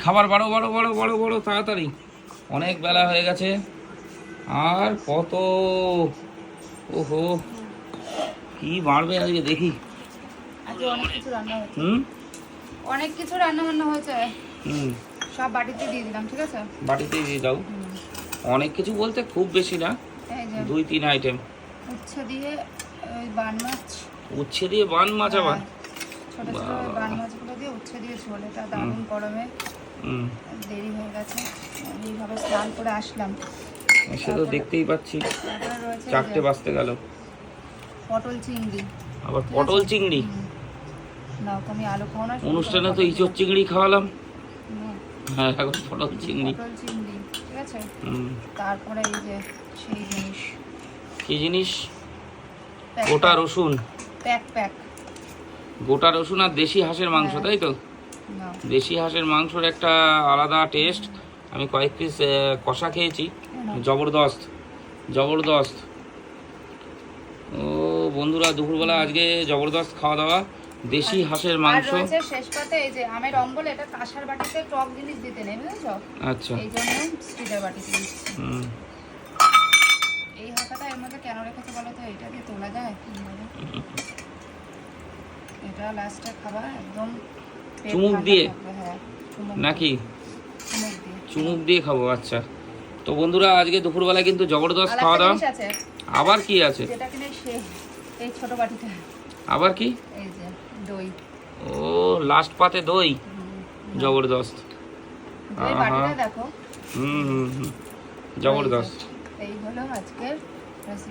খাবার বাড়ো বাড়ো বাড়ো বাড়ো বাড়ো তাড়াতাড়ি, অনেক বেলা হয়ে গেছে। আর কত, ওহো কি বাড়বে আজকে দেখি। আজকে অনেক কিছু রান্না হয়েছে। হুম, অনেক কিছু রান্না বান্না হয়েছে। হুম, সব বাটিতে দিয়ে দিলাম, ঠিক আছে? বাটিতেই দিয়ে দাও। অনেক কিছু বলতে খুব বেশি না, এই যে 2-3 আইটেম। উচ্ছে দিয়ে ওই বান মাছ। উচ্ছে দিয়ে বান মাছ আবার? ছোট ছোট ওই বান মাছগুলো দিয়ে উচ্ছে দিয়ে ঝোল, এটা দারুণ গরমে। হুম, দেরি হয়ে গেছে, এইভাবে স্নান করে আসলাম। সে তো দেখতেই পাচ্ছি, তারপরে রয়েছে এই 4টে যে বাজতে গেল। পটল চিংড়ি। আবার পটল চিংড়ি? না তুমি আলু খাও না? অনুষ্ঠানে তো ইঁচড় চিংড়ি খাওয়ালাম। হুম, হ্যাঁ, এখন পটল চিংড়ি। পটল চিংড়ি, ঠিক আছে। হুম, তারপরে এই যে সেই জিনিস, কি জিনিস? প্যাক গোটা রসুন। Pack pack. গোটা রসুন আর দেশি হাঁসের মাংস, তাই তো? না, দেশি হাঁসের মাংসর একটা আলাদা টেস্ট। আমি কয়েক পিস কষা খেয়েছি, জবরদস্ত জবরদস্ত। ও বন্ধুরা, দুপুরবেলা আজকে জবরদস্ত খাওয়া দাওয়া, দেশি হাঁসের আর মাংস। রয়েছে শেষ পাতে এই যে আমের অম্বল, এটা কাঁসার বাটিতে টক জিনিস দিতে নেই, বুঝেছো? আচ্ছা। এই জন্য স্টিলের বাটিতে দিচ্ছি। হুম, এই হাঁকাটা এর মধ্যে কেন রেখেছে বলো তো? এটা দিয়ে তোলা যায় কিভাবে? এটা লাস্টে খাবার একদম পেট চুমুক ঠান্ডা দিয়ে থাকবে। হ্যাঁ, চুমুক নাকি? চুমুক দিয়ে। চুমুক দিয়ে খাবো, আচ্ছা। তো বন্ধুরা, আজকে দুপুরবেলা কিন্তু জবরদস্ত আর খাওয়া একটা দাওয়া। জিনিস আছে, আবার কি আছে? যেটা কিনে এই ছোট বাটিটা, আবার কি? এই যে দই। ও, লাস্ট পাতে দই, জবরদস্ত। দই বাটিটা দেখো। হুম হুম হুম, জবরদস্ত। এই হলো আজকের রেসিপি।